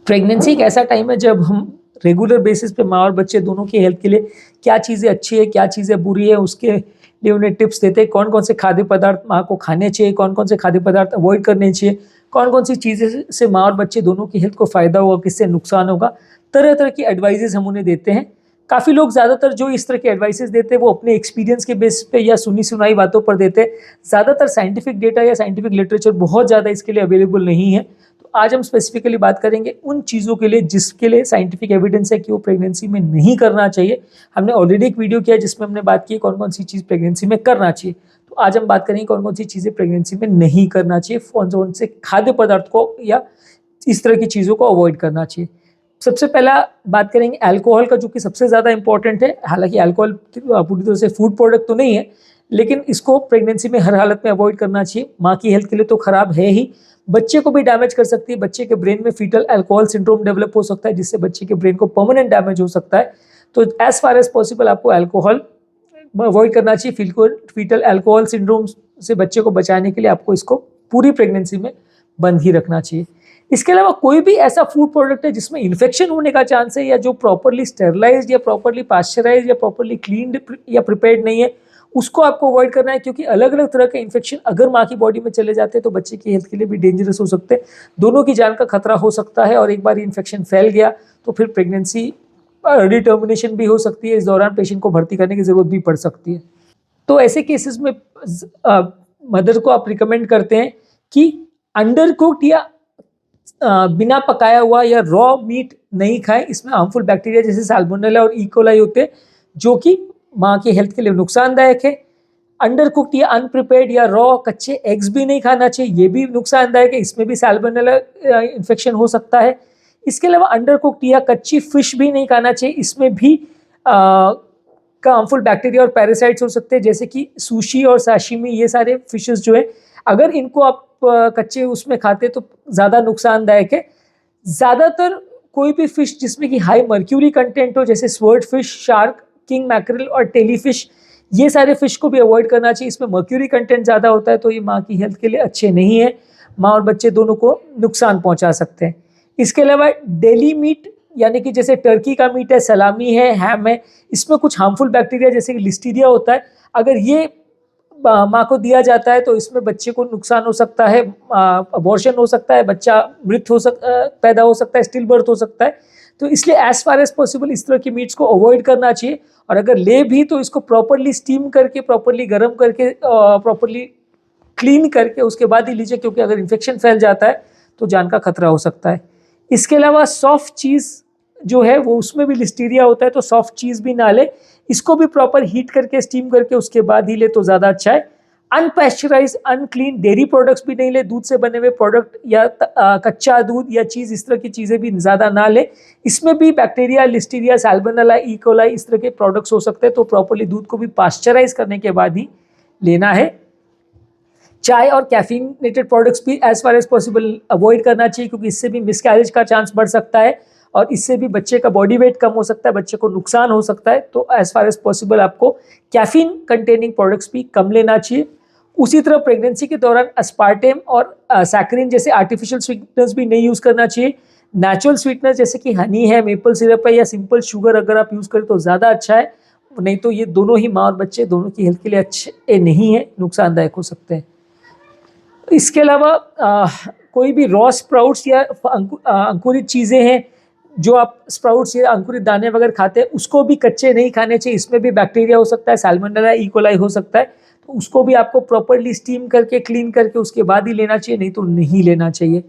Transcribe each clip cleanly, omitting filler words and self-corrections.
Pregnancy एक ऐसा time है जब हम रेगुलर बेसिस पे माँ और बच्चे दोनों की हेल्थ के लिए क्या चीज़ें अच्छी है, क्या चीज़ें बुरी है, उसके लिए उन्हें टिप्स देते हैं। कौन कौन से खाद्य पदार्थ माँ को खाने चाहिए, कौन कौन से खाद्य पदार्थ अवॉइड करने चाहिए, कौन कौन सी चीज़ें से माँ और बच्चे दोनों की हेल्थ को फ़ायदा होगा, किससे नुकसान होगा। तरह तरह की एडवाइजेज हम उन्हें देते हैं। काफ़ी लोग ज़्यादातर जो इस तरह के एडवाइसेस देते हैं वो अपने एक्सपीरियंस के बेस पे या सुनी सुनाई बातों पर देते हैं। ज़्यादातर साइंटिफिक डेटा या साइंटिफिक लिटरेचर बहुत ज़्यादा इसके लिए अवेलेबल नहीं है। तो आज हम स्पेसिफिकली बात करेंगे उन चीज़ों के लिए जिसके लिए साइंटिफिक एविडेंस है कि वो प्रेगनेंसी में नहीं करना चाहिए। हमने ऑलरेडी एक वीडियो किया जिसमें हमने बात की कौन कौन सी चीज़ प्रेगनेंसी में करना चाहिए। तो आज हम बात करेंगे कौन कौन सी चीज़ें प्रेगनेंसी में नहीं करना चाहिए, कौन कौन से खाद्य पदार्थ को या इस तरह की चीज़ों को अवॉइड करना चाहिए। सबसे पहला बात करेंगे अल्कोहल का, जो कि सबसे ज़्यादा इंपॉर्टेंट है। हालांकि अल्कोहल पूरी तरह से फूड प्रोडक्ट तो नहीं है, लेकिन इसको प्रेगनेंसी में हर हालत में अवॉइड करना चाहिए। माँ की हेल्थ के लिए तो खराब है ही, बच्चे को भी डैमेज कर सकती है। बच्चे के ब्रेन में फीटल अल्कोहल सिंड्रोम डेवलप हो सकता है, जिससे बच्चे के ब्रेन को परमानेंट डैमेज हो सकता है। तो एज फार एज पॉसिबल आपको अल्कोहल अवॉइड करना चाहिए। फीटल अल्कोहल सिंड्रोम से बच्चे को बचाने के लिए आपको इसको पूरी प्रेगनेंसी में बंद ही रखना चाहिए। इसके अलावा कोई भी ऐसा फूड प्रोडक्ट है जिसमें इन्फेक्शन होने का चांस है, या जो प्रॉपरली स्टेरलाइज्ड या प्रॉपरली पास्चराइज्ड या प्रॉपरली क्लीन्ड या प्रिपेयर्ड नहीं है, उसको आपको अवॉइड करना है। क्योंकि अलग अलग तरह के इन्फेक्शन अगर माँ की बॉडी में चले जाते हैं तो बच्चे की हेल्थ के लिए भी डेंजरस हो सकते हैं। दोनों की जान का खतरा हो सकता है, और एक बार इन्फेक्शन फैल गया तो फिर प्रेगनेंसी अर्ली टर्मिनेशन भी हो सकती है। इस दौरान पेशेंट को भर्ती करने की जरूरत भी पड़ सकती है। तो ऐसे केसेस में मदर को आप रिकमेंड करते हैं कि अंडर कुक्ड या बिना पकाया हुआ या रॉ मीट नहीं खाएं। इसमें हार्मफुल बैक्टीरिया जैसे साल्मोनेला और इकोलाई होते हैं, जो कि माँ की हेल्थ के लिए नुकसानदायक है। अंडर कुक्ड या अनप्रिपेयर्ड या रॉ कच्चे एग्स भी नहीं खाना चाहिए, ये भी नुकसानदायक है। इसमें भी साल्मोनेला इन्फेक्शन हो सकता है। इसके अलावा अंडर कुक्ड या कच्ची फिश भी नहीं खाना चाहिए, इसमें भी हार्मफुल बैक्टीरिया और पैरासाइट्स हो सकते हैं, जैसे कि सुशी और साशिमी। ये सारे फिशेस जो है, अगर इनको आप कच्चे उसमें खाते तो ज़्यादा नुकसानदायक है। ज़्यादातर कोई भी फिश जिसमें कि हाई मर्क्यूरी कंटेंट हो, जैसे sword fish, shark, king mackerel और टेली फिश, ये सारे फिश को भी अवॉइड करना चाहिए। इसमें मर्क्यूरी कंटेंट ज़्यादा होता है, तो ये माँ की हेल्थ के लिए अच्छे नहीं है। माँ और बच्चे दोनों को नुकसान पहुँचा सकते हैं। इसके अलावा डेली मीट, यानी कि जैसे टर्की का मीट है, सलामी है, हैम है, इसमें कुछ हार्मफुल बैक्टीरिया जैसे कि लिस्टीरिया होता है। अगर ये माँ को दिया जाता है तो इसमें बच्चे को नुकसान हो सकता है, अबॉर्शन हो सकता है, बच्चा मृत पैदा हो सकता है, स्टिल बर्थ हो सकता है। तो इसलिए एज फार एज पॉसिबल इस तरह की मीट्स को अवॉइड करना चाहिए। और अगर ले भी तो इसको प्रॉपरली स्टीम करके, प्रॉपरली गर्म करके, प्रॉपरली क्लीन करके उसके बाद ही लीजिए, क्योंकि अगर इन्फेक्शन फैल जाता है तो जान का खतरा हो सकता है। इसके अलावा सॉफ्ट चीज़ जो है वो, उसमें भी लिस्टीरिया होता है, तो सॉफ्ट चीज़ भी ना ले। इसको भी प्रॉपर हीट करके, स्टीम करके उसके बाद ही ले तो ज़्यादा अच्छा है। अनपेस्चराइज, अनक्लीन डेयरी प्रोडक्ट्स भी नहीं ले। दूध से बने हुए प्रोडक्ट या कच्चा दूध या चीज़, इस तरह की चीज़ें भी ज़्यादा ना ले। इसमें भी बैक्टीरिया, लिस्टीरिया, साल्मोनेला, इकोलाई, इस तरह के प्रोडक्ट्स हो सकते हैं। तो प्रॉपरली दूध को भी पास्चराइज करने के बाद ही लेना है। चाय और कैफीनेटेड प्रोडक्ट्स भी as far as possible avoid करना चाहिए, क्योंकि इससे भी मिसकैरेज का चांस बढ़ सकता है, और इससे भी बच्चे का बॉडी वेट कम हो सकता है, बच्चे को नुकसान हो सकता है। तो एज फार एज पॉसिबल आपको कैफीन कंटेनिंग प्रोडक्ट्स भी कम लेना चाहिए। उसी तरह प्रेगनेंसी के दौरान अस्पार्टेम और सैकरिन जैसे आर्टिफिशियल स्वीटनर्स भी नहीं यूज़ करना चाहिए। नेचुरल स्वीटनर जैसे कि हनी है, मेपल सिरप है, या सिंपल शुगर अगर आप यूज़ करें तो ज़्यादा अच्छा है। नहीं तो ये दोनों ही माँ और बच्चे दोनों की हेल्थ के लिए अच्छे नहीं है, नुकसानदायक हो सकते हैं। इसके अलावा कोई भी रॉ स्प्राउट्स या अंकुरित चीज़ें हैं, जो आप स्प्राउट्स या अंकुरित दाने वगैरह खाते हैं, उसको भी कच्चे नहीं खाने चाहिए। इसमें भी बैक्टीरिया हो सकता है, साल्मोनेला, इकोलाई हो सकता है। तो उसको भी आपको प्रॉपरली स्टीम करके, क्लीन करके उसके बाद ही लेना चाहिए, नहीं तो नहीं लेना चाहिए।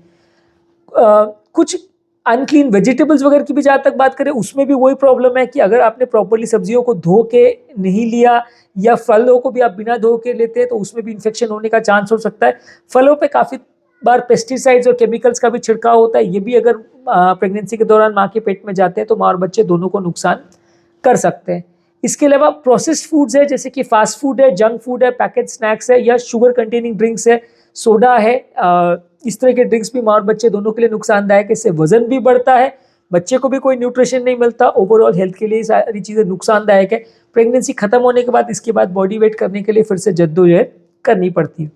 कुछ अनक्लीन वेजिटेबल्स वगैरह की भी जहाँ तक बात करें, उसमें भी वही प्रॉब्लम है कि अगर आपने प्रॉपरली सब्जियों को धो के नहीं लिया, या फलों को भी आप बिना धो के लेते हैं, तो उसमें भी इन्फेक्शन होने का चांस हो सकता है। फलों पे काफ़ी बार पेस्टिसाइड्स और केमिकल्स का भी छिड़काव होता है। ये भी अगर प्रेगनेंसी के दौरान माँ के पेट में जाते हैं तो माँ और बच्चे दोनों को नुकसान कर सकते हैं। इसके अलावा प्रोसेस्ड फूड्स है, जैसे कि फास्ट फूड है, जंक फूड है, पैकेट स्नैक्स है, या शुगर कंटेनिंग ड्रिंक्स है, सोडा है, इस तरह के ड्रिंक्स भी माँ और बच्चे दोनों के लिए नुकसानदायक है। इससे वजन भी बढ़ता है, बच्चे को भी कोई न्यूट्रिशन नहीं मिलता। ओवरऑल हेल्थ के लिए सारी चीज़ें नुकसानदायक है। प्रेगनेंसी खत्म होने के बाद इसके बाद बॉडी वेट करने के लिए फिर से जद्दोजहद करनी पड़ती है।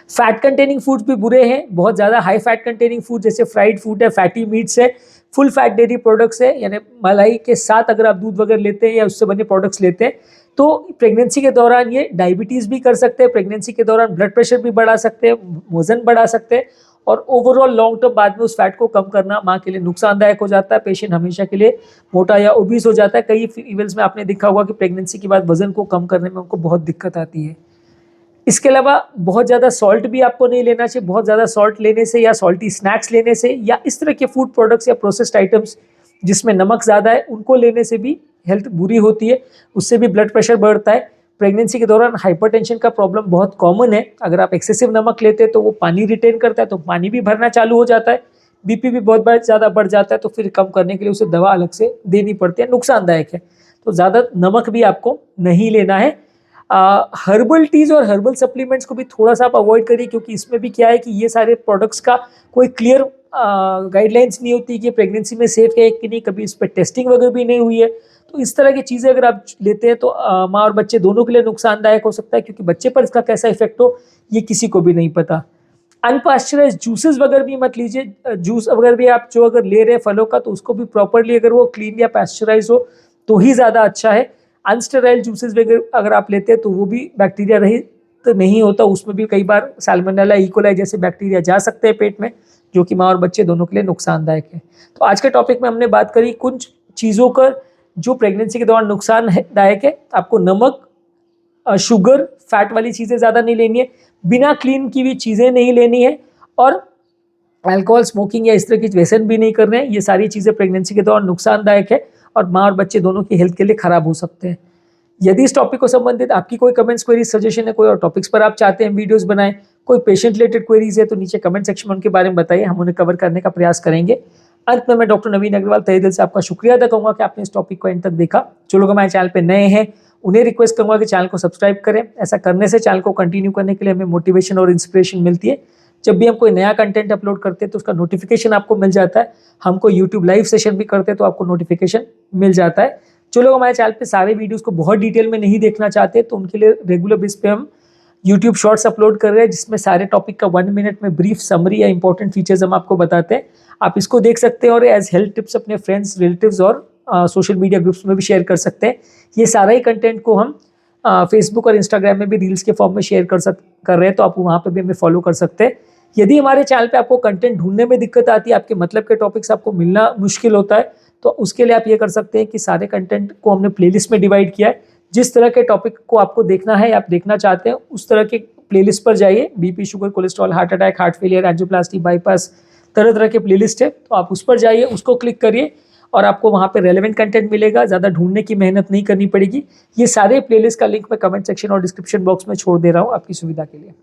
फैट कंटेनिंग फूड्स भी बुरे हैं, बहुत ज़्यादा हाई फैट कंटेनिंग फूड जैसे फ्राइड फूड है, फैटी मीट्स है, फुल फैट डेयरी प्रोडक्ट्स है, यानी मलाई के साथ अगर आप दूध वगैरह लेते हैं या उससे बने प्रोडक्ट्स लेते हैं तो प्रेगनेंसी के दौरान ये डायबिटीज़ भी कर सकते हैं, प्रेगनेंसी के दौरान ब्लड प्रेशर भी बढ़ा सकते हैं, वजन बढ़ा सकते हैं और ओवरऑल लॉन्ग टर्म बाद में उस फैट को कम करना माँ के लिए नुकसानदायक हो जाता है। पेशेंट हमेशा के लिए मोटा या ओबीस हो जाता है। कई फीमेल्स में आपने देखा होगा कि प्रेगनेंसी के बाद वजन को कम करने में उनको बहुत दिक्कत आती है। इसके अलावा बहुत ज़्यादा सॉल्ट भी आपको नहीं लेना चाहिए। बहुत ज़्यादा सॉल्ट लेने से या सॉल्टी स्नैक्स लेने से या इस तरह के फूड प्रोडक्ट्स या प्रोसेस्ड आइटम्स जिसमें नमक ज़्यादा है उनको लेने से भी हेल्थ बुरी होती है, उससे भी ब्लड प्रेशर बढ़ता है। प्रेगनेंसी के दौरान हाइपरटेंशन का प्रॉब्लम बहुत कॉमन है। अगर आप एक्सेसिव नमक लेते हैं तो वो पानी रिटेन करता है, तो पानी भी भरना चालू हो जाता है, बीपी भी बहुत बार ज़्यादा बढ़ जाता है, तो फिर कम करने के लिए उसे दवा अलग से देनी पड़ती है, नुकसानदायक है। तो ज़्यादा नमक भी आपको नहीं लेना है। हर्बल टीज और हर्बल सप्लीमेंट्स को भी थोड़ा सा आप अवॉइड करिए, क्योंकि इसमें भी क्या है कि ये सारे प्रोडक्ट्स का कोई क्लियर गाइडलाइंस नहीं होती कि प्रेगनेंसी में सेफ है कि नहीं, कभी इस पर टेस्टिंग वगैरह भी नहीं हुई है। तो इस तरह की चीज़ें अगर आप लेते हैं तो माँ और बच्चे दोनों के लिए नुकसानदायक हो सकता है, क्योंकि बच्चे पर इसका कैसा इफेक्ट हो ये किसी को भी नहीं पता। अनपास्चराइज्ड जूसेस वगैरह भी मत लीजिए। जूस वगैरह भी आप जो अगर ले रहे हैं फलों का, तो उसको भी प्रॉपरली अगर वो क्लीन या पास्चराइज हो तो ही ज़्यादा अच्छा है। अनस्टेराइल जूसेस वगैरह अगर आप लेते हैं तो वो भी बैक्टीरिया रहित तो नहीं होता, उसमें भी कई बार सैल्मोनेला इकोलाई जैसे बैक्टीरिया जा सकते हैं पेट में, जो कि माँ और बच्चे दोनों के लिए नुकसानदायक है। तो आज के टॉपिक में हमने बात करी कुछ चीज़ों का जो प्रेगनेंसी के दौरान नुकसानदायक है। आपको नमक, शुगर, फैट वाली चीज़ें ज़्यादा नहीं लेनी है, बिना क्लीन की भी चीज़ें नहीं लेनी है, और अल्कोहल, स्मोकिंग या इस तरह की व्यसन भी नहीं करने हैं। ये सारी चीज़ें प्रेगनेंसी के दौरान नुकसानदायक है और माँ और बच्चे दोनों की हेल्थ के लिए खराब हो सकते हैं। यदि इस टॉपिक को संबंधित आपकी कोई कमेंट्स, क्वेरीज, सजेशन है, कोई और टॉपिक्स पर आप चाहते हैं वीडियोस बनाएं, कोई पेशेंट रिलेटेड क्वेरीज है, तो नीचे कमेंट सेक्शन में उनके बारे में बताइए, हम उन्हें कवर करने का प्रयास करेंगे। अंत में मैं डॉक्टर नवीन अग्रवाल तहे दिल से आपका शुक्रिया अदा करूंगा कि आपने इस टॉपिक को एंड तक देखा। जो लोग हमारे चैनल पर नए हैं उन्हें रिक्वेस्ट करूंगा कि चैनल को सब्सक्राइब करें। ऐसा करने से चैनल को कंटिन्यू करने के लिए हमें मोटिवेशन और इंस्पिरेशन मिलती है। जब भी हम कोई नया कंटेंट अपलोड करते हैं तो उसका नोटिफिकेशन आपको मिल जाता है। हम कोई यूट्यूब लाइव सेशन भी करते हैं तो आपको नोटिफिकेशन मिल जाता है। जो लोग हमारे चैनल पे सारे वीडियोस को बहुत डिटेल में नहीं देखना चाहते तो उनके लिए रेगुलर बेस पे हम यूट्यूब शॉर्ट्स अपलोड कर रहे हैं, जिसमें सारे टॉपिक का 1 मिनट में ब्रीफ समरी या इंपॉर्टेंट फीचर्स हम आपको बताते हैं। आप इसको देख सकते हैं और एज हेल्थ टिप्स अपने फ्रेंड्स, रिलेटिव्स और सोशल मीडिया ग्रुप्स में भी शेयर कर सकते हैं। ये सारा ही कंटेंट को हम फेसबुक और इंस्टाग्राम में भी रील्स के फॉर्म में शेयर कर रहे हैं, तो आप वहाँ पर भी हमें फॉलो कर सकते हैं। यदि हमारे चैनल पे आपको कंटेंट ढूंढने में दिक्कत आती है, आपके मतलब के टॉपिक्स आपको मिलना मुश्किल होता है, तो उसके लिए आप ये कर सकते हैं कि सारे कंटेंट को हमने प्लेलिस्ट में डिवाइड किया है। जिस तरह के टॉपिक को आपको देखना है या आप देखना चाहते हैं उस तरह के प्लेलिस्ट पर जाइए। BP, sugar, cholesterol, heart attack, heart failure, angioplasty, bypass, तरह तरह के प्लेलिस्ट है, तो आप उस पर जाइए, उसको क्लिक करिए और आपको वहाँ पे रेलेवेंट कंटेंट मिलेगा। ज़्यादा ढूंढने की मेहनत नहीं करनी पड़ेगी। ये सारे प्लेलिस्ट का लिंक मैं कमेंट सेक्शन और डिस्क्रिप्शन बॉक्स में छोड़ दे रहा हूँ आपकी सुविधा के लिए।